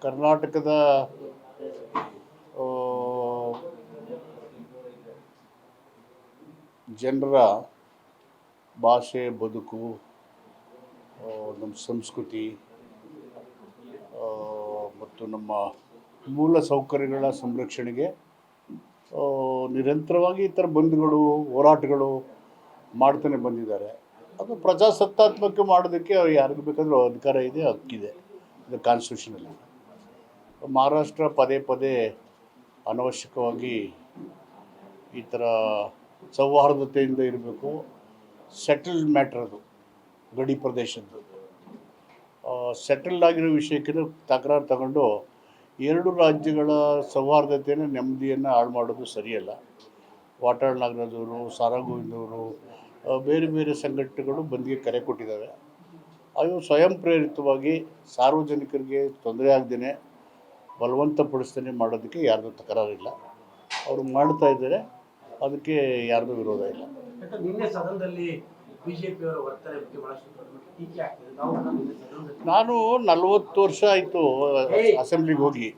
ಕರ್ನಾಟಕದ ಜನರ ಭಾಷೆ, ಬದುಕು, ನಮ್ಮ ಸಂಸ್ಕೃತಿ ಮತ್ತು ನಮ್ಮ ಮೂಲ ಸೌಕರ್ಯಗಳ ಸಂರಕ್ಷಣೆಗೆ ನಿರಂತರವಾಗಿ ಈ ಥರ ಬಂದ್ಗಳು, ಹೋರಾಟಗಳು ಮಾಡ್ತಾನೆ ಬಂದಿದ್ದಾರೆ. ಅದು ಪ್ರಜಾಸತ್ತಾತ್ಮಕ ಮಾಡೋದಕ್ಕೆ ಯಾರಿಗೂ ಬೇಕಾದರೂ ಅಧಿಕಾರ ಇದೆ, ಹಕ್ಕಿದೆ. ಇದು ಕಾನ್ಸ್ಟಿಟ್ಯೂಷನಲ್ಲಿ. ಮಹಾರಾಷ್ಟ್ರ ಪದೇ ಪದೇ ಅನವಶ್ಯಕವಾಗಿ ಈ ಥರ ಸೌಹಾರ್ದತೆಯಿಂದ ಇರಬೇಕು, ಸೆಟಲ್ಡ್ ಮ್ಯಾಟ್ರ್ ಅದು, ಗಡಿ ಪ್ರದೇಶದ್ದು ಸೆಟಲ್ಡ್ ಆಗಿರೋ ವಿಷಯಕ್ಕೆ ತಕರಾರು ತಗೊಂಡು ಎರಡು ರಾಜ್ಯಗಳ ಸೌಹಾರ್ದತೆಯನ್ನು, ನೆಮ್ಮದಿಯನ್ನು ಹಾಳು ಮಾಡೋದು ಸರಿಯಲ್ಲ. ವಾಟಾಳ್ ನಾಗರಾಜವರು, ಸಾರಾ ಗೋವಿಂದವರು, ಬೇರೆ ಬೇರೆ ಸಂಘಟನೆಗಳು ಬಂದ್ಗೆ ಕರೆ ಕೊಟ್ಟಿದ್ದಾವೆ. ಅವು ಸ್ವಯಂ ಪ್ರೇರಿತವಾಗಿ ಸಾರ್ವಜನಿಕರಿಗೆ ತೊಂದರೆ ಆಗದೇ ಬಲವಂತಪಡಿಸ್ತೇನೆ ಮಾಡೋದಕ್ಕೆ ಯಾರ್ದು ತಕರಾರಿಲ್ಲ. ಅವರು ಮಾಡ್ತಾ ಇದ್ದಾರೆ, ಅದಕ್ಕೆ ಯಾರ್ದು ವಿರೋಧ ಇಲ್ಲ. ನಿನ್ನೆ ಸದನದಲ್ಲಿ ಬಿಜೆಪಿಯವರ ವರ್ತನೆ ಬಗ್ಗೆ ಬಹಳಷ್ಟು ಟೀಕೆ ಆಗ್ತಿದೆ. ನಾನು 40 ವರ್ಷ ಆಯಿತು ಅಸೆಂಬ್ಲಿಗೆ ಹೋಗಿ.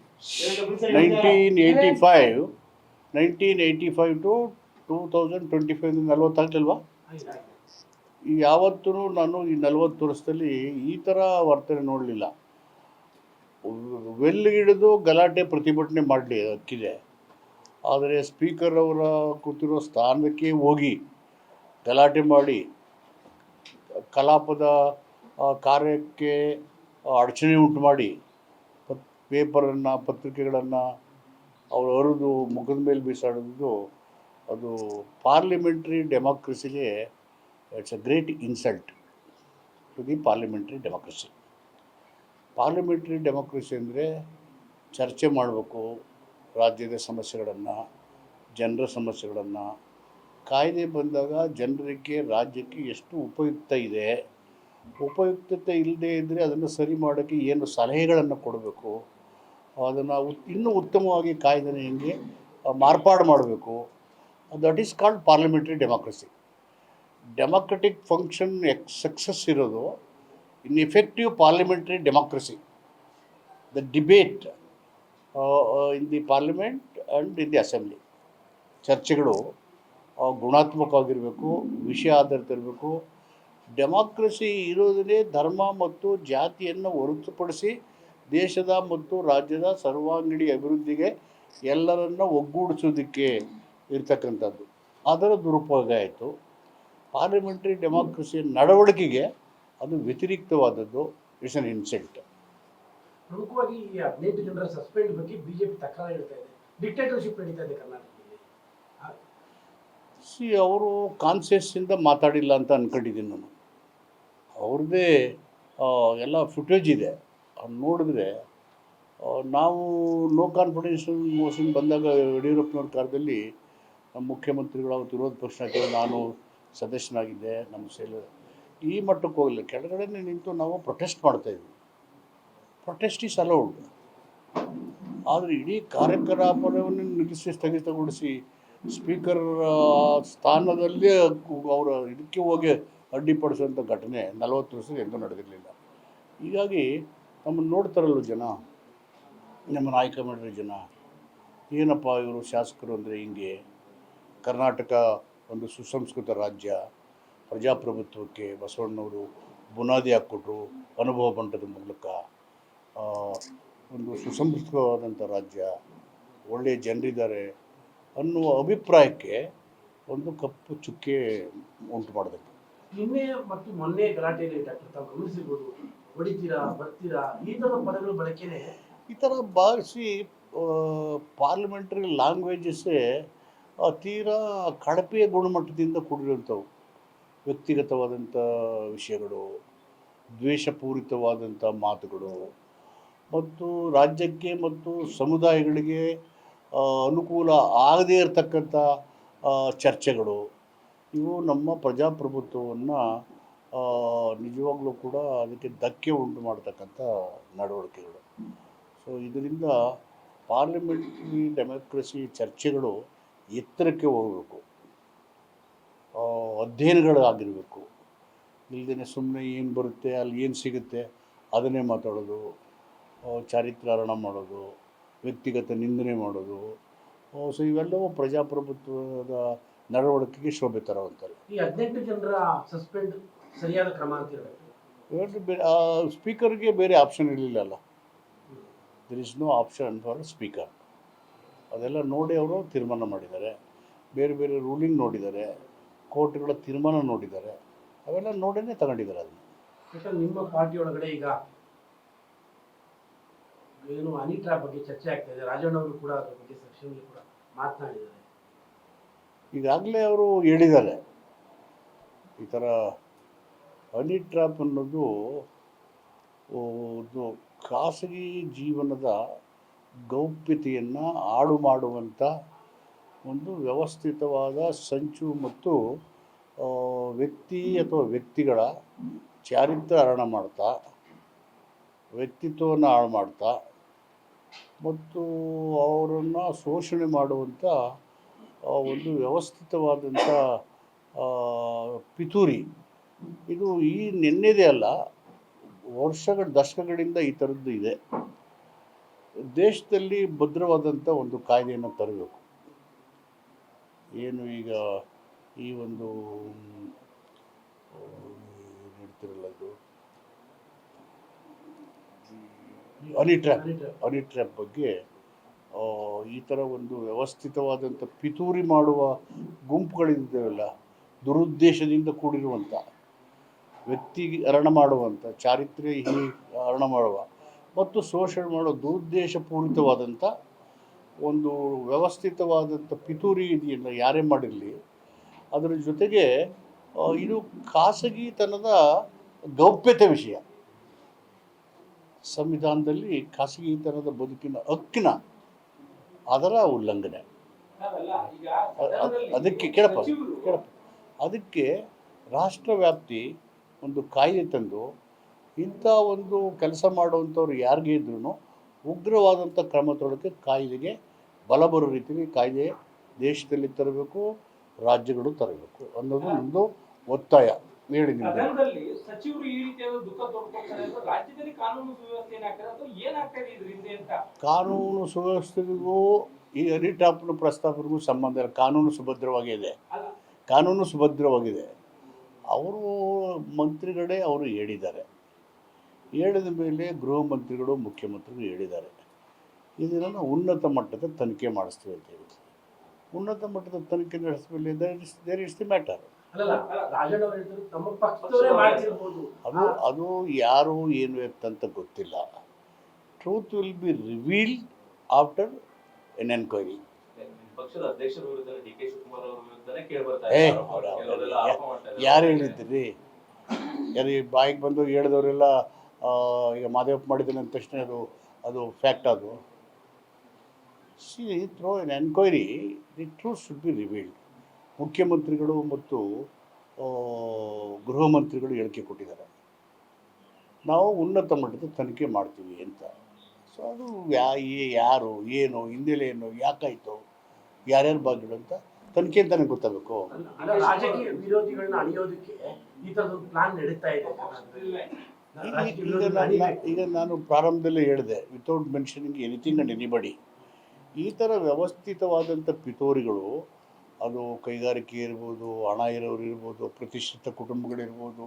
1985 ಟು 2025 40 ಆಗ್ಲಿಲ್ವಾ? ಯಾವತ್ತೂ ನಾನು ಈ 40 ವರ್ಷದಲ್ಲಿ ಈ ಥರ ವರ್ತನೆ ನೋಡಲಿಲ್ಲ. ವೆಲ್ಗಿಡಿದು ಗಲಾಟೆ ಪ್ರತಿಭಟನೆ ಮಾಡಲಿ, ಹಕ್ಕಿದೆ. ಆದರೆ ಸ್ಪೀಕರ್ ಅವರ ಕೂತಿರೋ ಸ್ಥಾನಕ್ಕೆ ಹೋಗಿ ಗಲಾಟೆ ಮಾಡಿ ಕಲಾಪದ ಕಾರ್ಯಕ್ಕೆ ಅಡಚಣೆ ಉಂಟು ಮಾಡಿ ಪೇಪರನ್ನು, ಪತ್ರಿಕೆಗಳನ್ನು ಅವರು ಹರಿದು ಮುಖದ ಮೇಲೆ ಬೀಸಾಡೋದು, ಅದು ಪಾರ್ಲಿಮೆಂಟ್ರಿ ಡೆಮಾಕ್ರಸಿಗೆ it's a great insult to the parliamentary democracy. Parliamentary democracy ಅಂದರೆ ಚರ್ಚೆ ಮಾಡಬೇಕು, ರಾಜ್ಯದ ಸಮಸ್ಯೆಗಳನ್ನು, ಜನರ ಸಮಸ್ಯೆಗಳನ್ನು. ಕಾಯ್ದೆ ಬಂದಾಗ ಜನರಿಗೆ, ರಾಜ್ಯಕ್ಕೆ ಎಷ್ಟು ಉಪಯುಕ್ತ ಇದೆ, ಉಪಯುಕ್ತತೆ ಇಲ್ಲದೆ ಇದ್ದರೆ ಅದನ್ನು ಸರಿ ಮಾಡೋಕ್ಕೆ ಏನು ಸಲಹೆಗಳನ್ನು ಕೊಡಬೇಕು, ಅದನ್ನು ಇನ್ನೂ ಉತ್ತಮವಾಗಿ ಕಾಯ್ದೆನ ಹೆಂಗೆ ಮಾರ್ಪಾಡು ಮಾಡಬೇಕು, that is called parliamentary democracy. Democratic function success ಇರೋದು in effective parliamentary democracy. The debate in the parliament and in the assembly, ಚರ್ಚೆಗಳು ಗುಣಾತ್ಮಕವಾಗಿರಬೇಕು, ವಿಷಯ ಆಧಾರಿತ ಇರಬೇಕು. ಡೆಮಾಕ್ರಸಿ ಇರೋದನ್ನೇ ಧರ್ಮ ಮತ್ತು ಜಾತಿಯನ್ನು ಹೊರತುಪಡಿಸಿ ದೇಶದ ಮತ್ತು ರಾಜ್ಯದ ಸರ್ವಾಂಗೀಣ ಅಭಿವೃದ್ಧಿಗೆ ಎಲ್ಲರನ್ನು ಒಗ್ಗೂಡಿಸೋದಕ್ಕೆ ಇರ್ತಕ್ಕಂಥದ್ದು. ಅದರ ದುರುಪಯೋಗ ಆಯಿತು. ಪಾರ್ಲಿಮೆಂಟ್ರಿ ಡೆಮಾಕ್ರಸಿಯ ನಡವಳಿಕೆಗೆ ಅದು ವ್ಯತಿರಿಕ್ತವಾದದ್ದು. It's an insult. ಪ್ರಮುಖವಾಗಿ ಈ 18 ಜನರ ಸಸ್ಪೆಂಡ್ ಬಗ್ಗೆ ಬಿಜೆಪಿ ತಕರಾರು ಹೇಳ್ತಾ ಇದೆ. ಡಿಕ್ಟೇಟರ್ಶಿಪ್ ನಡೀತಾ ಇದೆ ಕರ್ನಾಟಕದಲ್ಲಿ. ಅವರು ಕಾನ್ಸಿಯಸ್ಸಿಂದ ಮಾತಾಡಿಲ್ಲ ಅಂತ ಅಂದ್ಕೊಂಡಿದ್ದೀನಿ ನಾನು. ಅವ್ರದ್ದೇ ಎಲ್ಲ ಫುಟೇಜ್ ಇದೆ. ಅವ್ರು ನೋಡಿದ್ರೆ, ನಾವು ನೋ ಕಾನ್ಫಿಡೆನ್ಸ್ ಮೋಷನ್ ಬಂದಾಗ ಯಡಿಯೂರಪ್ಪನವ್ರ ಕಾಲದಲ್ಲಿ ನಮ್ಮ ಮುಖ್ಯಮಂತ್ರಿಗಳು, ಅವತ್ತು ವಿರೋಧ ಪಕ್ಷ ನಾಯಕರು, ನಾನು ಸದಸ್ಯನಾಗಿದ್ದೆ. ನಮ್ಮ ಈ ಮಟ್ಟಕ್ಕೆ ಹೋಗಲಿಲ್ಲ, ಕೆಳಗಡೆ ನಿಂತು ನಾವು ಪ್ರೊಟೆಸ್ಟ್ ಮಾಡ್ತಾಯಿದ್ವಿ. Protest is allowed. ಆದರೆ ಇಡೀ ಕಾರ್ಯಕ್ರಮವನ್ನು ನಿಲ್ಲಿಸಿ, ಸ್ಥಗಿತಗೊಳಿಸಿ, ಸ್ಪೀಕರ್ ಸ್ಥಾನದಲ್ಲೇ ಅವರ ಇದಕ್ಕೆ ಹೋಗಿ ಅಡ್ಡಿಪಡಿಸುವಂಥ ಘಟನೆ 40 ವರ್ಷದ ಎಂದೂ ನಡೆದಿರಲಿಲ್ಲ. ಹೀಗಾಗಿ ನಮ್ಮನ್ನು ನೋಡ್ತಾರಲ್ವ ಜನ, ನಮ್ಮನ್ನು ಆಯ್ಕೆ ಮಾಡಿರೋ ಜನ, ಏನಪ್ಪ ಇವರು ಶಾಸಕರು ಅಂದರೆ ಹಿಂಗೆ. ಕರ್ನಾಟಕ ಒಂದು ಸುಸಂಸ್ಕೃತ ರಾಜ್ಯ, ಪ್ರಜಾಪ್ರಭುತ್ವಕ್ಕೆ ಬಸವಣ್ಣವರು ಬುನಾದಿ ಹಾಕ್ಕೊಟ್ರು ಅನುಭವ ಬಂಟದ ಮೂಲಕ. ಒಂದು ಸುಸಂಸ್ಕೃತವಾದಂಥ ರಾಜ್ಯ, ಒಳ್ಳೆಯ ಜನರಿದ್ದಾರೆ ಅನ್ನುವ ಅಭಿಪ್ರಾಯಕ್ಕೆ ಒಂದು ಕಪ್ಪು ಚುಕ್ಕೆ ಉಂಟು ಮಾಡಬೇಕು. ನಿನ್ನೆ ಮತ್ತು ಮೊನ್ನೆ ಗಲಾಟೆಯಲ್ಲಿ ಡಾಕ್ಟರ್ ತಾವು ಗಮನಿಸಿರ್ಬೋದು, ಹೊಡಿತೀರಾ, ಬರ್ತೀರಾ, ಈ ಥರದ ಪದಗಳು ಬಳಕೆನೇ. ಈ ಥರ ಭಾಷೆ ಪಾರ್ಲಿಮೆಂಟ್ರಿ ಲ್ಯಾಂಗ್ವೇಜಸ್ಸೇ ತೀರಾ ಕಳಪೆಯ ಗುಣಮಟ್ಟದಿಂದ ಕೂಡಿರುವಂಥವು. ವ್ಯಕ್ತಿಗತವಾದಂಥ ವಿಷಯಗಳು, ದ್ವೇಷಪೂರಿತವಾದಂಥ ಮಾತುಗಳು, ಮತ್ತು ರಾಜ್ಯಕ್ಕೆ ಮತ್ತು ಸಮುದಾಯಗಳಿಗೆ ಅನುಕೂಲ ಆಗದೇ ಇರತಕ್ಕಂಥ ಚರ್ಚೆಗಳು, ಇವು ನಮ್ಮ ಪ್ರಜಾಪ್ರಭುತ್ವವನ್ನು ನಿಜವಾಗ್ಲೂ ಕೂಡ ಅದಕ್ಕೆ ಧಕ್ಕೆ ಉಂಟು ಮಾಡ್ತಕ್ಕಂಥ ನಡವಳಿಕೆಗಳು. ಸೊ ಇದರಿಂದ ಪಾರ್ಲಿಮೆಂಟ್ರಿ ಡೆಮಾಕ್ರಸಿ ಚರ್ಚೆಗಳು ಎತ್ತರಕ್ಕೆ ಹೋಗಬೇಕು, ಅಧ್ಯಯನಗಳಾಗಿರಬೇಕು. ಇಲ್ಲದೇ ಸುಮ್ಮನೆ ಏನು ಬರುತ್ತೆ, ಅಲ್ಲಿ ಏನು ಸಿಗುತ್ತೆ ಅದನ್ನೇ ಮಾತಾಡೋದು. ಚಾರಿತ್ರ್ಯಹರಣ ಮಾಡೋದು, ವ್ಯಕ್ತಿಗತ ನಿಂದನೆ ಮಾಡೋದು, ಸೊ ಇವೆಲ್ಲವೂ ಪ್ರಜಾಪ್ರಭುತ್ವದ ನಡವಳಿಕೆಗೆ ಶೋಭೆ ತರುವಂಥದ್ದು. ಈ 18 ಜನರ ಸಸ್ಪೆಂಡ್ ಸರಿಯಾದ ಕ್ರಮ ಅಂತ ಇರಬೇಕು. ಸ್ಪೀಕರ್ಗೆ ಬೇರೆ ಆಪ್ಷನ್ ಇರಲಿಲ್ಲಲ್ಲ. There is no option for speaker. ಅದೆಲ್ಲ ನೋಡಿ ಅವರು ತೀರ್ಮಾನ ಮಾಡಿದ್ದಾರೆ. ಬೇರೆ ಬೇರೆ ರೂಲಿಂಗ್ ನೋಡಿದ್ದಾರೆ, ಕೋರ್ಟ್ಗಳ ತೀರ್ಮಾನ ನೋಡಿದ್ದಾರೆ, ಅವೆಲ್ಲ ನೋಡೇ ತಗೊಂಡಿದ್ದಾರೆ ಅದನ್ನು. ಯಾಕಂದ್ರೆ ನಿಮ್ಮ ಪಾರ್ಟಿ ಒಳಗಡೆ ಈಗ ಏನು ಹನಿ ಟ್ರ್ಯಾಪ್ ಬಗ್ಗೆ ಚರ್ಚೆ ಆಗ್ತಾ ಇದೆ. ರಾಜಣ್ಣ ಅವರು ಕೂಡ ಅದ್ರ ಬಗ್ಗೆ ಸೆಕ್ಷನ್ಲಿ ಕೂಡ ಮಾತನಾಡಿದ್ದಾರೆ. ಈಗಾಗಲೇ ಅವರು ಹೇಳಿದ್ದಾರೆ, ಈ ಥರ ಹನಿ ಟ್ರ್ಯಾಪ್ ಅನ್ನೋದು ಒಂದು ಖಾಸಗಿ ಜೀವನದ ಗೌಪ್ಯತೆಯನ್ನು ಹಾಳು ಮಾಡುವಂಥ ಒಂದು ವ್ಯವಸ್ಥಿತವಾದ ಸಂಚು ಮತ್ತು ವ್ಯಕ್ತಿ ಅಥವಾ ವ್ಯಕ್ತಿಗಳ ಚಾರಿತ್ರ್ಯ ಹರಣ ಮಾಡ್ತಾ, ವ್ಯಕ್ತಿತ್ವವನ್ನು ಹಾಳು ಮಾಡ್ತಾ ಮತ್ತು ಅವರನ್ನು ಶೋಷಣೆ ಮಾಡುವಂಥ ಒಂದು ವ್ಯವಸ್ಥಿತವಾದಂಥ ಪಿತೂರಿ. ಇದು ಈ ನಿನ್ನೆದೇ ಅಲ್ಲ, ದಶಕಗಳಿಂದ ಈ ಥರದ್ದು ಇದೆ. ದೇಶದಲ್ಲಿ ಭದ್ರವಾದಂಥ ಒಂದು ಕಾಯ್ದೆಯನ್ನು ತರಬೇಕು. ಏನು ಈಗ ಈ ಒಂದು ಹೇಳ್ತಿರಲ್ಲ, ಇದು ಹನಿ ಟ್ರ್ಯಾಪ್ ಬಗ್ಗೆ ಈ ಥರ ಒಂದು ವ್ಯವಸ್ಥಿತವಾದಂಥ ಪಿತೂರಿ ಮಾಡುವ ಗುಂಪುಗಳಿದ್ದಾವಲ್ಲ, ದುರುದ್ದೇಶದಿಂದ ಕೂಡಿರುವಂಥ, ವ್ಯಕ್ತಿ ಹರಣ ಮಾಡುವಂಥ, ಚಾರಿತ್ರ್ಯ ಹರಣ ಮಾಡುವ ಮತ್ತು ಶೋಷಣೆ ಮಾಡುವ ದುರುದ್ದೇಶಪೂರಿತವಾದಂಥ ಒಂದು ವ್ಯವಸ್ಥಿತವಾದಂಥ ಪಿತೂರಿ ಇದೆಯಲ್ಲ, ಯಾರೇ ಮಾಡಿರಲಿ, ಅದರ ಜೊತೆಗೆ ಇದು ಖಾಸಗಿತನದ ಗೌಪ್ಯತೆ ವಿಷಯ. ಸಂವಿಧಾನದಲ್ಲಿ ಖಾಸಗಿತನದ ಬದುಕಿನ ಹಕ್ಕಿನ ಅದರ ಉಲ್ಲಂಘನೆ. ಅದಕ್ಕೆ ಕೇಳಪ್ಪ, ಅದಕ್ಕೆ ರಾಷ್ಟ್ರವ್ಯಾಪ್ತಿ ಒಂದು ಕಾಯ್ದೆ ತಂದು ಇಂಥ ಒಂದು ಕೆಲಸ ಮಾಡುವಂಥವ್ರು ಯಾರಿಗೆ ಇದ್ರೂ ಉಗ್ರವಾದಂಥ ಕ್ರಮ ತೊಗೊಳ್ಳೋಕ್ಕೆ ಕಾಯ್ದೆಗೆ ಬಲ ಬರೋ ರೀತಿಯಲ್ಲಿ ಕಾಯ್ದೆ ದೇಶದಲ್ಲಿ ತರಬೇಕು, ರಾಜ್ಯಗಳು ತರಬೇಕು ಅನ್ನೋದು ಒಂದು ಒತ್ತಾಯ. ಹೇಳಿ ಸಚಿವರು ಈ ರೀತಿಯಾದ ದುಃಖ ತೋಡ್ಕೊಳ್ತಾರೆ. ರಾಜ್ಯದಲ್ಲಿ ಕಾನೂನು ಸುವ್ಯವಸ್ಥೆ ಏನಾಗ್ತದೆ ಅಥವಾ ಏನಾಗ್ತದೆ ಇದ್ರ ಹಿಂದೆ ಅಂತ? ಕಾನೂನು ಸುವ್ಯವಸ್ಥೆಗೂ ಈ ಹನಿ ಟ್ರ್ಯಾಪ್ನ ಪ್ರಸ್ತಾಪರಿಗೂ ಸಂಬಂಧ ಇಲ್ಲ. ಕಾನೂನು ಸುಭದ್ರವಾಗಿದೆ, ಕಾನೂನು ಸುಭದ್ರವಾಗಿದೆ. ಅವರು ಮಂತ್ರಿಗಳೇ ಅವರು ಹೇಳಿದ್ದಾರೆ. ಹೇಳಿದ ಮೇಲೆ ಗೃಹ ಮಂತ್ರಿಗಳು, ಮುಖ್ಯಮಂತ್ರಿಗಳು ಹೇಳಿದ್ದಾರೆ, ಇದನ್ನು ಉನ್ನತ ಮಟ್ಟದ ತನಿಖೆ ಮಾಡಿಸ್ತೀವಿ ಅಂತ ಹೇಳಿ. ಉನ್ನತ ಮಟ್ಟದ ತನಿಖೆ ನಡೆಸಿದ ದೇರ್ ಇಸ್ ದಿ ಮ್ಯಾಟರ್. ಅದು ಯಾರು ಏನು ಅಂತ ಗೊತ್ತಿಲ್ಲ. Truth will be revealed after N enquiry. ಯಾರು ಹೇಳಿದ್ರಿ? ಯಾರು ಬಾಯಿಗೆ ಬಂದು ಹೇಳಿದವರೆಲ್ಲ ಈಗ ಮಾದೇವಪ್ಪ ಮಾಡಿದ್ದಾನೆ ಅಂದ ತಕ್ಷಣ ಅದು ಫ್ಯಾಕ್ಟ್. ಅದು through N enquiry the truth should be revealed. ಮುಖ್ಯಮಂತ್ರಿಗಳು ಮತ್ತು ಗೃಹ ಮಂತ್ರಿಗಳು ಹೇಳಿಕೆ ಕೊಟ್ಟಿದ್ದಾರೆ, ನಾವು ಉನ್ನತ ಮಟ್ಟದ ತನಿಖೆ ಮಾಡ್ತೀವಿ ಅಂತ. ಸೊ ಅದು ಯಾರು, ಏನು, ಹಿನ್ನೆಲೆ ಏನು, ಯಾಕಾಯಿತು, ಯಾರ್ಯಾರು ಭಾಗಿಗಳು ಅಂತ ತನಿಖೆ ಅಂತ ನನಗೆ ಗೊತ್ತಾಗಬೇಕು. ರಾಜಕೀಯ ವಿರೋಧಿಗಳನ್ನ ಅಣಿಯೋದಕ್ಕೆ ಈ ಥರದ ಪ್ಲಾನ್ ನಡೀತಾ ಇದೆ. ಈಗ ನಾನು ಪ್ರಾರಂಭದಲ್ಲೇ ಹೇಳಿದೆ, without mentioning anything and anybody. ಈ ಥರ ವ್ಯವಸ್ಥಿತವಾದಂಥ ಪಿತೂರಿಗಳು, ಅದು ಕೈಗಾರಿಕೆ ಇರ್ಬೋದು, ಹಣ ಇರೋರು ಇರ್ಬೋದು, ಪ್ರತಿಷ್ಠಿತ ಕುಟುಂಬಗಳಿರ್ಬೋದು,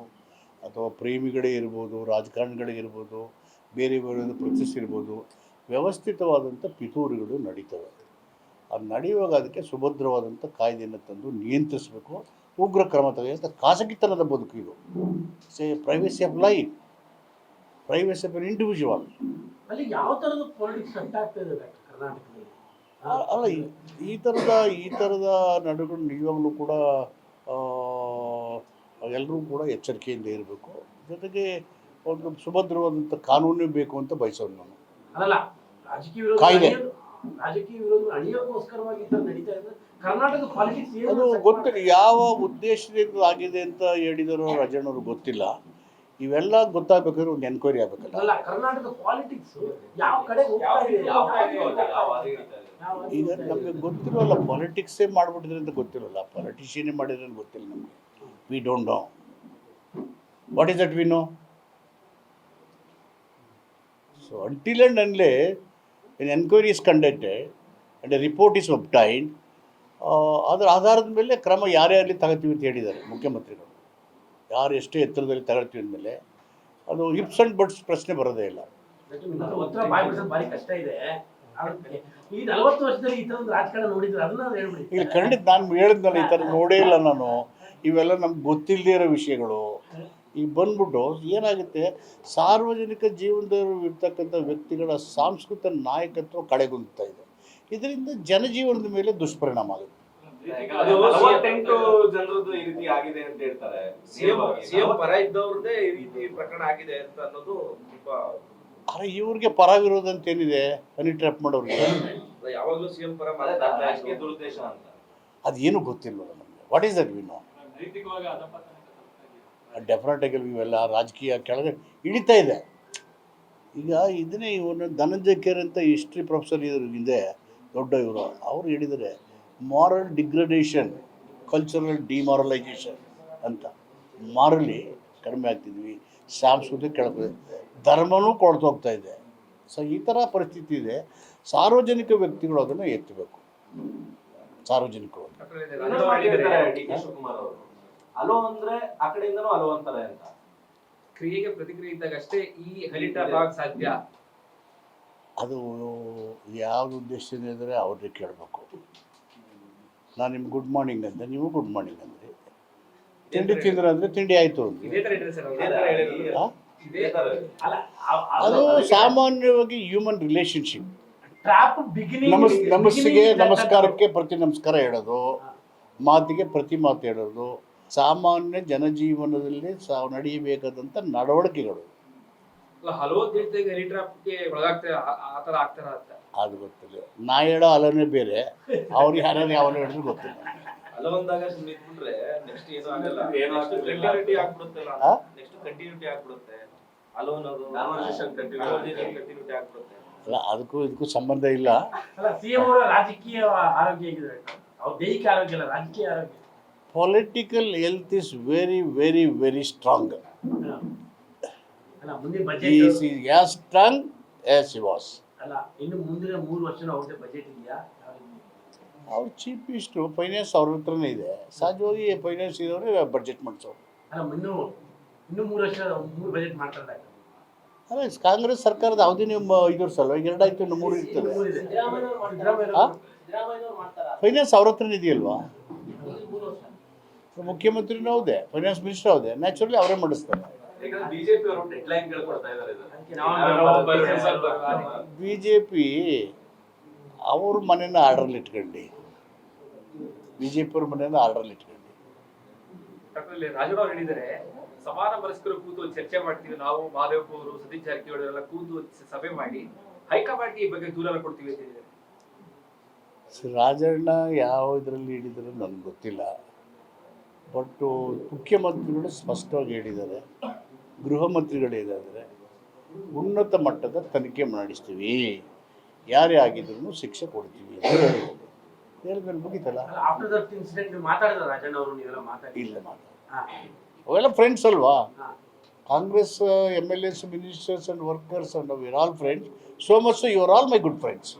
ಅಥವಾ ಪ್ರೇಮಿಗಳೇ ಇರ್ಬೋದು, ರಾಜಕಾರಣಿಗಳೇ ಇರ್ಬೋದು, ಬೇರೆ ಬೇರೆ ಪ್ರತಿಷ್ಠೆ ಇರ್ಬೋದು, ವ್ಯವಸ್ಥಿತವಾದಂಥ ಪಿತೂರಿಗಳು ನಡೀತವೆ. ಅದು ನಡೆಯುವಾಗ ಅದಕ್ಕೆ ಸುಭದ್ರವಾದಂಥ ಕಾಯ್ದೆಯನ್ನು ತಂದು ನಿಯಂತ್ರಿಸಬೇಕು, ಉಗ್ರ ಕ್ರಮ ತೆಗೆಯುವಂಥ ಖಾಸಗಿತನದ ಬದುಕು ಇದು. Privacy of life, privacy of an individual. ಅಲ್ಲಿ ಯಾವ ಥರದ ಪಾಲಿಟಿಕ್ಸ್ ಆಗ್ತಾ ಇದೆ ಕರ್ನಾಟಕದಲ್ಲಿ? ಅಲ್ಲ, ಈ ಥರದ ನಡುಗಳು ನಿಜವಾಗ್ಲೂ ಕೂಡ ಎಲ್ಲರೂ ಕೂಡ ಎಚ್ಚರಿಕೆಯಿಂದ ಇರಬೇಕು. ಜೊತೆಗೆ ಒಂದು ಸುಭದ್ರವಾದಂಥ ಕಾನೂನೇ ಬೇಕು ಅಂತ ಬಯಸೋದು ನಾನು. ಅಲ್ಲ, ರಾಜಕೀಯ ವಿರೋಧ ಅಣಿಯೋಕ್ಕೋಸ್ಕರವಾಗಿ ನಡೀತಾ ಇದೆ ಕರ್ನಾಟಕ ಪಾಲಿಟಿಕ್ಸ್. ಅದು ಗೊತ್ತಿಲ್ಲ, ಯಾವ ಉದ್ದೇಶದಿಂದ ಆಗಿದೆ ಅಂತ ಹೇಳಿದರು ರಾಜಣ್ಣವರು ಗೊತ್ತಿಲ್ಲ. ಇವೆಲ್ಲ ಗೊತ್ತಾಗಬೇಕಾದ್ರೆ ಒಂದು ಎನ್ಕ್ವೈರಿ ಆಗಬೇಕಲ್ಲ. ಅಲ್ಲ, ಕರ್ನಾಟಕ ಪಾಲಿಟಿಕ್ಸ್ ಯಾವ ಕಡೆ ಈಗ ನಮಗೆ ಗೊತ್ತಿರೋಲ್ಲ, ಪಾಲಿಟಿಕ್ಸೇ ಮಾಡಿಬಿಟ್ಟಿದ್ರೆ ಅಂತ ಗೊತ್ತಿರೋಲ್ಲ, ಪಾಲಿಟಿಷಿಯನ್ನೇ ಮಾಡಿದ್ರೆ ಅಂತ ಗೊತ್ತಿಲ್ಲ ನಮಗೆ. We don't know what is that we know. So until and unless an enquiry is conducted and a report is obtained, ಅದರ ಆಧಾರದ ಮೇಲೆ ಕ್ರಮ ಯಾರೇ ಆಗಲಿ ತಗೋತೀವಿ ಅಂತ ಹೇಳಿದ್ದಾರೆ ಮುಖ್ಯಮಂತ್ರಿಗಳು. ಯಾರು ಎಷ್ಟೇ ಎತ್ತರದಲ್ಲಿ ತಗೊಳ್ತೀವಿ ಅಂದಮೇಲೆ ಅದು ಇಪ್ಸ್ ಆ್ಯಂಡ್ ಬಟ್ಸ್ ಪ್ರಶ್ನೆ ಬರೋದೇ ಇಲ್ಲ. ಉತ್ತರ ಬಾಯಿ ಬಿಡಿಸೋದು ಭಾರಿ ಕಷ್ಟ ಇದೆ. ಈ 40 ವರ್ಷದಲ್ಲಿ ಈ ಥರದ ರಾಜಕಾರಣ ನೋಡಿದ್ರೆ ಅದನ್ನ ಹೇಳ್ಬಿಡಿ. ಈಗ ಖಂಡಿತ ನಾನು ಹೇಳಿದ್ನಲ್ಲ, ಈ ಥರ ನೋಡೇ ಇಲ್ಲ ನಾನು. ಇವೆಲ್ಲ ನಮ್ಗೆ ಗೊತ್ತಿಲ್ಲದೇ ಇರೋ ವಿಷಯಗಳು. ಈಗ ಬಂದ್ಬಿಟ್ಟು ಏನಾಗುತ್ತೆ, ಸಾರ್ವಜನಿಕ ಜೀವನದಲ್ಲಿ ಇರ್ತಕ್ಕಂಥ ವ್ಯಕ್ತಿಗಳ ಸಾಂಸ್ಕೃತಿಕ ನಾಯಕತ್ವ ಕಳೆಗುಂದುತ್ತಾ ಇದೆ. ಇದರಿಂದ ಜನಜೀವನದ ಮೇಲೆ ದುಷ್ಪರಿಣಾಮ ಆಗುತ್ತೆ. ಅದು 48 ಜನರದ್ದು ಈ ರೀತಿ ಆಗಿದೆ ಅಂತ ಹೇಳ್ತಾರೆ. ಸಿಎಂ ಪರ ಇದ್ದವ್ರದ್ದೇ ಈ ರೀತಿ ಪ್ರಕರಣ ಆಗಿದೆ ಅಂತ ಅನ್ನೋದು ತುಂಬಾ. ಅರೆ ಇವ್ರಿಗೆ ಪರ ವಿರೋಧ ಅಂತ ಏನಿದೆ ಹನಿ ಟ್ರ್ಯಾಪ್ ಮಾಡೋರಿಗೆ? ಯಾವಾಗಲೂ ಸಿಎಂ ಪರ ರಾಜಕೀಯ ದುರುದ್ದೇಶ ಅಂತ ಅದೇನು ಗೊತ್ತಿಲ್ವಲ್ಲ ನಮಗೆ. What is that we know? ನೈತಿಕವಾಗಿ ಅಧಪತನ ಡೆಫಿನೆಟಾಗಿ ಇವೆಲ್ಲ ರಾಜಕೀಯ ಕೆಳಗೆ ಇಳಿತಾ ಇದೆ. ಈಗ ಇದನ್ನೇ ಇವನು ಧನಂಜಯ ಕೇರ್ ಅಂತ ಹಿಸ್ಟ್ರಿ ಪ್ರೊಫೆಸರ್ ಇದ್ರ ಹಿಂದೆ ದೊಡ್ಡ ಇವರು ಅವ್ರು ಹೇಳಿದರೆ ಮಾರಲ್ ಡಿಗ್ರಡೇಷನ್, ಕಲ್ಚರಲ್ ಡಿಮಾರಲೈಸೇಷನ್ ಅಂತ. ಮಾರಲಿ ಕಡಿಮೆ ಆಗ್ತಿದ್ವಿ, ಸಾಂಸ್ಕೃತಿಕ ಕೆಳಗೆ, ಧರ್ಮನೂ ಕೊಳ್ತೋಗ್ತಾ ಇದೆ. ಸೊ ಈ ಥರ ಪರಿಸ್ಥಿತಿ ಇದೆ. ಸಾರ್ವಜನಿಕ ವ್ಯಕ್ತಿಗಳು ಅದನ್ನು ಎತ್ತಬೇಕು. ಸಾರ್ವಜನಿಕರು ಡಿ ಕೆ ಶಿವಕುಮಾರ್ ಅವರು ಅಲೋ ಅಂದ್ರೆ ಆ ಕಡೆಯಿಂದನೂ ಅಲೋ ಅಂತಾರೆ ಅಂತ. ಕ್ರಿಯೆಗೆ ಪ್ರತಿಕ್ರಿಯೆ ಇದ್ದಾಗ ಅಷ್ಟೇ ಈ ಹೆಲಿಟಾಪ್ ಆಗ ಸಾಧ್ಯ. ಅದು ಯಾವ್ದು ಉದ್ದೇಶದಿಂದ ಇದ್ದರೆ ಅವ್ರಿಗೆ ಕೇಳಬೇಕು. ನಾನು ನಿಮ್ಗೆ ಗುಡ್ ಮಾರ್ನಿಂಗ್ ಅಂದೆ, ನೀವು ಗುಡ್ ಮಾರ್ನಿಂಗ್ ಅಂದ್ರಿ. ತಿಂಡಿ ತಿಂದ್ರೆ ಅಂದರೆ ತಿಂಡಿ ಆಯಿತು ಅಂದ್ರಿ. ಇದೇ ತರ ಇದೆ ಸರ್ ಇದೇ ತರ ಹೇಳಿದ್ರು. ಹಾಂ, ಇದೇ ತರ ಅಲ್ಲ ಅದು ಸಾಮಾನ್ಯವಾಗಿ ಹ್ಯೂಮನ್ ರಿಲೇಷನ್ಶಿಪ್. ಟ್ರಾಪ್ ಬಿಗಿನಿಂಗ್ ನಮಸ್ಸಿಗೆ ನಮಸ್ಕಾರಕ್ಕೆ ಪ್ರತಿ ನಮಸ್ಕಾರ ಹೇಳೋದು, ಮಾತಿಗೆ ಪ್ರತಿ ಮಾತು ಹೇಳೋದು, ಸಾಮಾನ್ಯ ಜನಜೀವನದಲ್ಲಿ ನಡೆಯಬೇಕಾದಂಥ ನಡವಳಿಕೆಗಳು. ಹಲವು ದೇಶದಾಗ ಹೆಲಿಟ್ರಾಪ್ಗೆ ಒಳಗಾಗ್ತಾರೆ, ಆ ತರ ಆಗ್ತಾರ ಅಂತ ಅದು ಗೊತ್ತಿಲ್ಲ. ನಾ ಹೇಳೋ ಅಲನೇ ಬೇರೆ, ಅವ್ರಿಗೆ ಯಾರ್ಯಾರು ಯಾವ ಹೇಳಿದ್ರು ಗೊತ್ತಿಲ್ಲ. ಅಲ್ಲ ಒಂದಾಗ ಸುಮ್ಮನೆ ಇಟ್ಬಿಟ್ರೆ ನೆಕ್ಸ್ಟ್ ಏನೂ ಆಗಲ್ಲ. ಏನೂ ಆಗ್ತಿಲ್ಲ. ಕಂಟಿನ್ಯೂಟಿ ಆಗ್ಬಿಡುತ್ತಲ್ಲ. ಆ? ನೆಕ್ಸ್ಟ್ ಕಂಟಿನ್ಯೂಟಿ ಆಗ್ಬಿಡುತ್ತೆ. ಅಲೋ ಅನ್ನೋದು Conversation ಕಂಟಿನ್ಯೂಟಿ ಆಗ್ಬಿಡುತ್ತೆ. ಅಲ್ಲ, ಅದಕ್ಕೂ ಇದಕ್ಕೂ ಸಂಬಂಧ ಇಲ್ಲ. ಅಲ್ಲ ಸಿಎಂ ಅವರ ರಾಜಕೀಯ ಆರೋಗ್ಯ ಹೇಗಿದೆ? ಅವ್ರ ದೈಹಿಕ ಆರೋಗ್ಯ ಅಲ್ಲ, ರಾಜಕೀಯ ಆರೋಗ್ಯ. Political health is very very very strong. ಅಲ್ಲ ಮುಂದಿನ He budget is as strong as he was. ಅಲ್ಲ ಇನ್ನು ಮುಂದಿನ 3 ವರ್ಷ ಅವ್ರದ್ದು ಬಜೆಟ್ ಇದೆಯಾ? ಅವ್ರು ಚೀಫ್ ಮಿನಿಸ್ಟ್ರು, ಫೈನಾನ್ಸ್ ಅವ್ರ ಹತ್ರನೇ ಇದೆ. ಸಹಜವಾಗಿ ಫೈನಾನ್ಸ್ ಇರೋರು ಬಡ್ಜೆಟ್ ಮಾಡಿಸೋರು. ಅಲ್ಲ ಇನ್ನು 3 ವರ್ಷ 3 ಬಜೆಟ್ ಮಾಡ್ತಾರೆ. ಅಲ್ಲ, ಕಾಂಗ್ರೆಸ್ ಸರ್ಕಾರದ ಅವಧಿ ನೀವು 5 ವರ್ಷ ಅಲ್ವ, ಈಗ 2 ಆಯಿತು, ಇನ್ನು 3 ಇರ್ತದೆ. ಫೈನಾನ್ಸ್ ಅವ್ರ ಹತ್ರನೇ ಇದೆಯಲ್ವಾ? ಮುಖ್ಯಮಂತ್ರಿನೂ ಹೌದೇ, ಫೈನಾನ್ಸ್ ಮಿನಿಸ್ಟರ್ ಹೌದೇ, ನ್ಯಾಚುರಲಿ ಅವರೇ ಮಾಡಿಸ್ತಾರೆ. ಯಾಕಂದ್ರೆ ಬಿಜೆಪಿ ಅವರು ಡೆಡ್ ಲೈನ್ ಗಳು ಕೊಡ್ತಾ ಇದ್ದಾರೆ. ಬಿ ಜೆ ಪಿ ಅವ್ರ ಮನೇನ ಆರ್ಡ್ರಲ್ಲಿ ಇಟ್ಕೊಂಡು, ಬಿ ಜೆ ಪಿ ಅವ್ರ ಮನೇನ ಆರ್ಡ್ರಲ್ಲಿ ಇಟ್ಕೊಂಡು. ಡಾಕ್ಟರ್ ರಾಜಣ್ಣ ಅವರು ಹೇಳಿದ್ದಾರೆ, ಸಮಾನ ಮನಸ್ಕರು ಕೂತು ಚರ್ಚೆ ಮಾಡ್ತೀವಿ ನಾವು, ಮಾದೇವಪ್ಪ ಅವರು, ಸತೀಶ್ ಜಾರಕಿಹೊಳಿ ಅವರೆಲ್ಲ ಕೂತು ಸಭೆ ಮಾಡಿ ಹೈಕಮಾಂಡ್ಗೆ ಈ ಬಗ್ಗೆ ದೂರನ ಕೊಡ್ತೀವಿ ಅಂತ ಹೇಳಿದ್ದಾರೆ. ರಾಜಣ್ಣ ಯಾವ ಇದರಲ್ಲಿ ಹೇಳಿದ್ರು ನನಗೆ ಗೊತ್ತಿಲ್ಲ. ಬಟ್ ಮುಖ್ಯಮಂತ್ರಿಗಳು ಸ್ಪಷ್ಟವಾಗಿ ಹೇಳಿದ್ದಾರೆ, ಗೃಹ ಮಂತ್ರಿಗಳು ಹೇಳಿದ್ದಾರೆ, ಉನ್ನತ ಮಟ್ಟದ ತನಿಖೆ ಮಾಡಿಸ್ತೀವಿ, ಯಾರೇ ಆಗಿದ್ರು ಶಿಕ್ಷೆ ಕೊಡ್ತೀವಿ ಅಂತ ಹೇಳಿದ್ಮೇಲೆ ಮುಗೀತಲ್ಲ. ಆಫ್ಟರ್ ದಟ್ ಇನ್ಸಿಡೆಂಟ್ ಮಾತಾಡಿದ್ರ ರಾಜಣ್ಣ ಅವರು? ನೀವೆಲ್ಲ ಮಾತಾಡಿ ಇಲ್ಲ ಅವೆಲ್ಲ ಫ್ರೆಂಡ್ಸ್ ಅಲ್ವಾ? Congress MLAs, ministers and workers and we are all friends. So much you are all my good friends.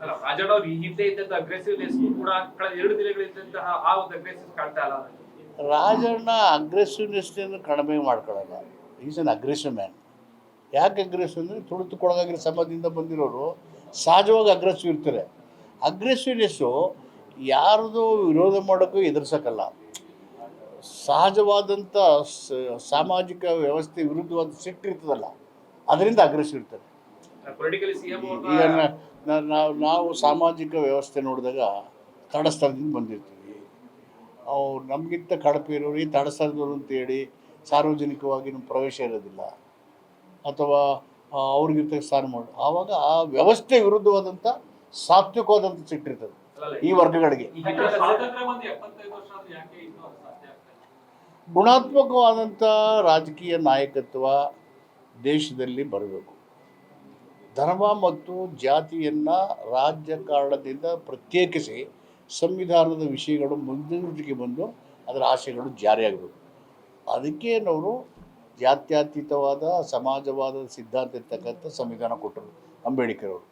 ಅಲ್ಲ ರಾಜಣ್ಣ ಅವರು ಹಿಂದೆ ಇದ್ದಂತ ಅಗ್ರೆಸಿವ್ನೆಸ್ ಕೂಡ ಕಳೆದ 2 ದಿನಗಳಿದ್ದಂತಹ ಆ ಒಂದು ಅಗ್ರೆಸಿವ್ ಕಾಣ್ತಾ ಇಲ್ಲ. ರಾಜಣ್ಣ ಅಗ್ರೆಸಿವ್ನೆಸ್ನ ಕಡಿಮೆ ಮಾಡ್ಕೊಳ್ಳಲ್ಲ. Is an aggressive man. ಯಾಕೆ ಅಗ್ರೆಸಿವ್ ಅಂದರೆ ತುಳಿತುಕೊಳಗಾಗಿರೋ ಸಮಾಜದಿಂದ ಬಂದಿರೋರು ಸಹಜವಾಗಿ ಅಗ್ರೆಸಿವ್ ಇರ್ತಾರೆ. ಅಗ್ರೆಸಿವ್ನೆಸ್ಸು ಯಾರ್ದು ವಿರೋಧ ಮಾಡೋಕ್ಕೂ ಎದುರಿಸೋಕ್ಕಲ್ಲ. ಸಹಜವಾದಂಥ ಸಾಮಾಜಿಕ ವ್ಯವಸ್ಥೆ ವಿರುದ್ಧವಾದ ಸಿಟ್ಟಿರ್ತದಲ್ಲ, ಅದರಿಂದ ಅಗ್ರೆಸಿವ್ ಇರ್ತಾರೆ. ಪೊಲಿಟಿಕಲಿ ಸಿಎಂ ಈಗ ನಾವು ಸಾಮಾಜಿಕ ವ್ಯವಸ್ಥೆ ನೋಡಿದಾಗ ತಡಸ್ಥಳದಿಂದ ಬಂದಿರ್ತೀವಿ. ಅವ್ರು ನಮಗಿಂತ ಕಳಪೆ ಇರೋರು ಈ ತಡಸ್ಥಳದವರು ಅಂತೇಳಿ ಸಾರ್ವಜನಿಕವಾಗಿ ನಮ್ಮ ಪ್ರವೇಶ ಇರೋದಿಲ್ಲ, ಅಥವಾ ಅವ್ರಿಗಿಂತ ಸ್ಥಾನ ಮಾಡಿ, ಆವಾಗ ಆ ವ್ಯವಸ್ಥೆ ವಿರುದ್ಧವಾದಂಥ ಸಾತ್ವಿಕವಾದಂಥ ಸಿಟ್ಟಿರ್ತದೆ ಈ ವರ್ಗಗಳಿಗೆ. ಗುಣಾತ್ಮಕವಾದಂಥ ರಾಜಕೀಯ ನಾಯಕತ್ವ ದೇಶದಲ್ಲಿ ಬರಬೇಕು. ಧರ್ಮ ಮತ್ತು ಜಾತಿಯನ್ನು ರಾಜಕಾರಣದಿಂದ ಪ್ರತ್ಯೇಕಿಸಿ ಸಂವಿಧಾನದ ವಿಷಯಗಳು ಮುಂದೂಡಿಕೆ ಬಂದು ಅದರ ಆಶಯಗಳು ಜಾರಿಯಾಗಬೇಕು. ಅದಕ್ಕೆ ನಾವು ಜಾತ್ಯತೀತವಾದ ಸಮಾಜವಾದದ ಸಿದ್ಧಾಂತ ಇರ್ತಕ್ಕಂಥ ಸಂವಿಧಾನ ಕೊಟ್ಟರು ಅಂಬೇಡ್ಕರ್ ಅವರು.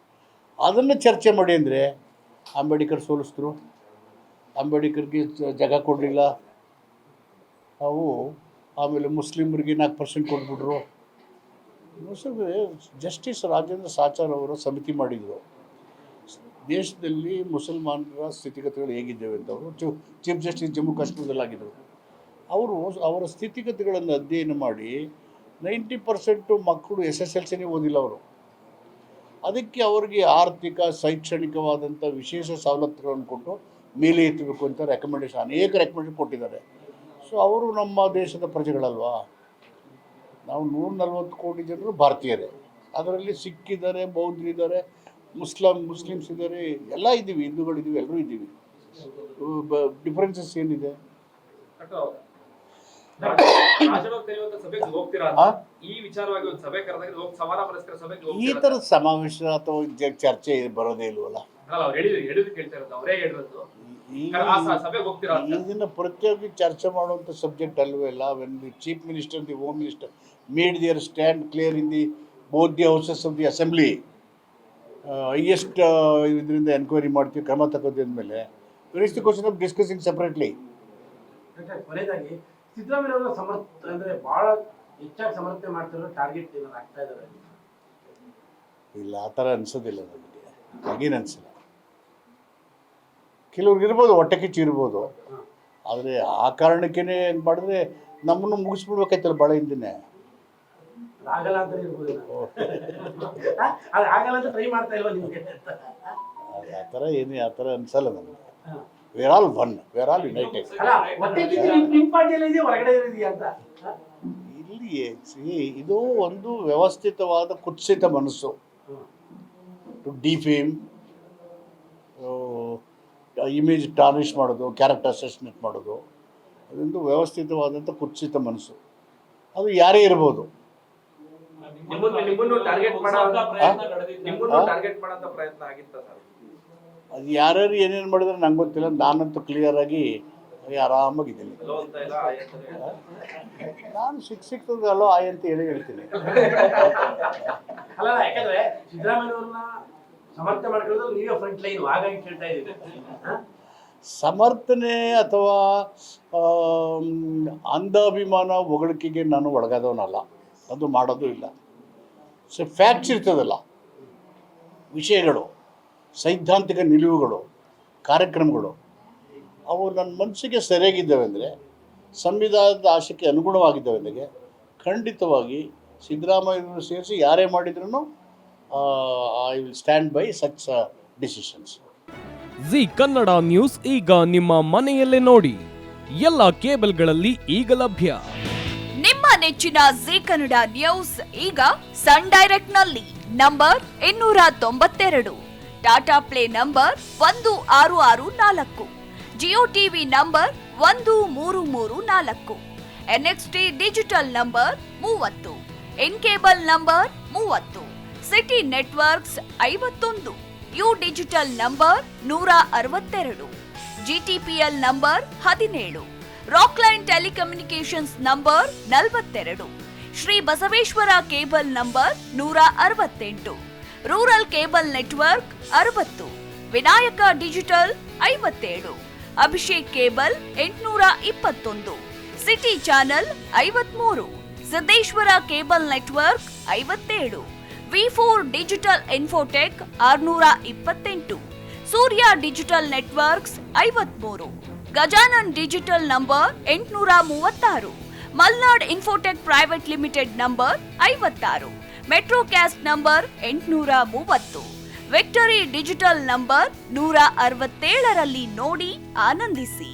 ಅದನ್ನು ಚರ್ಚೆ ಮಾಡಿ ಅಂದರೆ ಅಂಬೇಡ್ಕರ್ ಸೋಲಿಸಿದ್ರು, ಅಂಬೇಡ್ಕರ್ಗೆ ಜಾಗ ಕೊಡಲಿಲ್ಲ ನಾವು. ಆಮೇಲೆ ಮುಸ್ಲಿಮರಿಗೆ 4% ಕೊಟ್ಬಿಟ್ರು. ಜಸ್ಟಿಸ್ ರಾಜೇಂದ್ರ ಸಾಚಾರ್ ಅವರ ಸಮಿತಿ ಮಾಡಿದರು, ದೇಶದಲ್ಲಿ ಮುಸಲ್ಮಾನರ ಸ್ಥಿತಿಗತಿಗಳು ಹೇಗಿದ್ದೇವೆ ಅಂತ. ಅವರು ಚೀಫ್ ಜಸ್ಟಿಸ್ ಜಮ್ಮು ಕಾಶ್ಮೀರದಲ್ಲಾಗಿದ್ದರು. ಅವರು ಅವರ ಸ್ಥಿತಿಗತಿಗಳನ್ನು ಅಧ್ಯಯನ ಮಾಡಿ 90% ಮಕ್ಕಳು SSLCನೇ ಓದಿಲ್ಲ ಅವರು. ಅದಕ್ಕೆ ಅವರಿಗೆ ಆರ್ಥಿಕ ಶೈಕ್ಷಣಿಕವಾದಂಥ ವಿಶೇಷ ಸವಲತ್ತುಗಳನ್ನು ಕೊಟ್ಟು ಮೇಲೆ ಎತ್ತಬೇಕು ಅಂತ ಅನೇಕ ರೆಕಮೆಂಡೇಶನ್ ಕೊಟ್ಟಿದ್ದಾರೆ. ಸೊ ಅವರು ನಮ್ಮ ದೇಶದ ಪ್ರಜೆಗಳಲ್ವಾ. ನಾವು 140 ಕೋಟಿ ಜನರು ಭಾರತೀಯರೇ, ಅದರಲ್ಲಿ ಸಿಖ್ ಇದ್ದಾರೆ, ಬೌದ್ಧರಿದ್ದಾರೆ, ಮುಸ್ಲಿಮ್ಸ್ ಇದ್ದಾರೆ, ಎಲ್ಲ ಇದ್ದೀವಿ, ಹಿಂದೂಗಳಿದ್ದೀವಿ, ಎಲ್ಲರೂ ಇದ್ದೀವಿ. ಡಿಫ್ರೆನ್ಸಸ್ ಏನಿದೆ? ಸಭೆಗೆ ಹೋಗ್ತೀರಾ? ಈ ವಿಚಾರವಾಗಿ ಒಂದು ಸಭೆ ಕರೆದಾಗ ಸಮಾನ ಮನಸ್ಕರ ಸಭೆಗೆ ಈ ಥರದ ಸಮಾವೇಶ ಅಥವಾ ಚರ್ಚೆ ಬರೋದೇ ಇಲ್ವಲ್ಲ. ಇದನ್ನು ಪ್ರತಿಯೊಬ್ಬರು ಚರ್ಚೆ ಮಾಡುವಂಥ ಸಬ್ಜೆಕ್ಟ್ ಅಲ್ವೇ ಇಲ್ಲ. When the chief minister, the home minister made their stand clear in the both the houses of the assembly, highest ಇದರಿಂದ ಎನ್ಕ್ವೈರಿ ಮಾಡ್ತೀವಿ, ಕ್ರಮ ತಗೋತೀವಿ ಅಂದಮೇಲೆ where is the question of discussing separately. ಕೊನೆಯದಾಗಿ ಸಿದ್ದರಾಮಯ್ಯ ಅವರ ಅಂದರೆ ಭಾಳ ಹೆಚ್ಚಾಗಿ ಸಮರ್ಥನೆ ಮಾಡ್ತಿರೋ ಟಾರ್ಗೆಟ್ ಏನಾದ್ರು ಆಗ್ತಾ ಇದ್ದಾರೆ? ಇಲ್ಲ, ಆ ಥರ ಅನ್ಸೋದಿಲ್ಲ ನಮಗೆ, ಹಾಗೇನು ಅನಿಸಲ್ಲ. ಕೆಲವ್ರಿಗೆ ಇರ್ಬೋದು, ಹೊಟ್ಟೆ ಕಿಚ್ಚು ಇರ್ಬೋದು, ಆದರೆ ಆ ಕಾರಣಕ್ಕೇ ಏನು ಮಾಡಿದ್ರೆ ನಮ್ಮನ್ನು ಮುಗಿಸ್ಬಿಡ್ಬೇಕಾಯ್ತಲ್ಲ ಭಾಳ ಹಿಂದಿನೇ. ಆಗಲ್ಲ ಅಂತ ಇರ್ಬೋದು, ಅದು ಆಗಲ್ಲ ಅಂತ ಟ್ರೈ ಮಾಡ್ತಾ ಇಲ್ವಾ ನಿಮಗೆ? ಆ ಥರ ಏನು ಆ ಥರ ಅನ್ಸಲ್ಲ ನಮಗೆ. We're all one, we're all united. ಅಲ್ಲ, ಹೊಟ್ಟೆ ಕಿಚ್ಚು ನಿಮ್ಮ ಪಾರ್ಟಿಯಲ್ಲಿ ಇದೆಯಾ, ಹೊರಗಡೆ ಇದೆಯಾ ಅಂತ? ಇಲ್ಲಿ ಇದು ಒಂದು ವ್ಯವಸ್ಥಿತವಾದ ಕುತ್ಸಿತ ಮನಸ್ಸು. ಟು ಡಿಫೇಮ್, ಇಮೇಜ್ ಟಾರ್ನಿಷ್ ಮಾಡೋದು, ಕ್ಯಾರೆಕ್ಟರ್ ಅಸೆಸ್ಮೆಂಟ್ ಮಾಡೋದು, ಅದೊಂದು ವ್ಯವಸ್ಥಿತವಾದಂಥ ಕುತ್ಸಿತ ಮನಸ್ಸು. ಅದು ಯಾರೇ ಇರ್ಬೋದು. ನಿಮ್ಮನ್ನು ಟಾರ್ಗೆಟ್ ಮಾಡೋ ಪ್ರಯತ್ನ ಆಗಿತ್ತ ಸರ್? ಅದು ಯಾರ್ಯಾರು ಏನೇನು ಮಾಡಿದ್ರೆ ನಂಗೆ ಗೊತ್ತಿಲ್ಲ. ನಾನಂತೂ ಕ್ಲಿಯರ್ ಆಗಿ ಆರಾಮಾಗಿದ್ದೀನಿ. ನಾನು ಸಿಕ್ತದಲ್ಲೋ ಆಯ್ ಅಂತ ಹೇಳ್ತೀನಿ. ಅಲ್ಲ, ಯಾಕಂದ್ರೆ ಸಿದ್ದರಾಮಯ್ಯ ಅವ್ರನ್ನ ಸಮರ್ಥನೆ ಮಾಡ್ಕೊಳ್ಳೋದು ನೀವೇ ಫ್ರಂಟ್ ಲೈನ್, ಹಾಗಾಗಿ ಕೇಳ್ತಾ ಇದ್ದೀವಿ. ಸಮರ್ಥನೆ ಅಥವಾ ಅಂಧಾಭಿಮಾನ ಹೊಗಳಿಕೆಗೆ ನಾನು ಒಳಗಾದವನಲ್ಲ, ಅದು ಮಾಡೋದು ಇಲ್ಲ. ಸೊ ಫ್ಯಾಕ್ಟ್ಸ್ ಇರ್ತದಲ್ಲ, ವಿಷಯಗಳು, ಸೈದ್ಧಾಂತಿಕ ನಿಲುವುಗಳು, ಕಾರ್ಯಕ್ರಮಗಳು, ಅವು ನನ್ನ ಮನಸ್ಸಿಗೆ ಸರಿಯಾಗಿದ್ದಾವೆ ಅಂದರೆ, ಸಂವಿಧಾನದ ಆಶಯಕ್ಕೆ ಅನುಗುಣವಾಗಿದ್ದಾವೆ ಅಂದರೆ ಖಂಡಿತವಾಗಿ ಸಿದ್ದರಾಮಯ್ಯನವರು ಸೇರಿಸಿ ಯಾರೇ ಮಾಡಿದ್ರೂ I will stand by such decisions. G Kannada news ಈಗ ನಿಮ್ಮ ಮನೆಯಲ್ಲೇ ನೋಡಿ, ಎಲ್ಲ ಕೇಬಲ್ಗಳಲ್ಲಿ ಈಗ ಲಭ್ಯ. ನಿಮ್ಮ ನೆಚ್ಚಿನ ಜಿ ಕನ್ನಡ ನ್ಯೂಸ್ ಈಗ ಸನ್ ಡೈರೆಕ್ಟ್ ನಲ್ಲಿ number 292, Tata play number 1664, Jio TV number 1334, NXT digital number 30, in cable number 30, city networks 51, U digital number 162, GTPL number 17, Rockline telecommunications number 42, Shri Basaveshwara cable number 168, rural cable network 60, Vinayaka digital 57, Abhishek cable 821, city channel 53, Siddeshwara cable network 57, V4 digital Infotech 628, Surya digital networks 53, Gajanan digital number 836, Malnad Infotech private limited number 56, Metrocast number 830, Victory digital number 167ರಲ್ಲಿ ನೋಡಿ ಆನಂದಿಸಿ.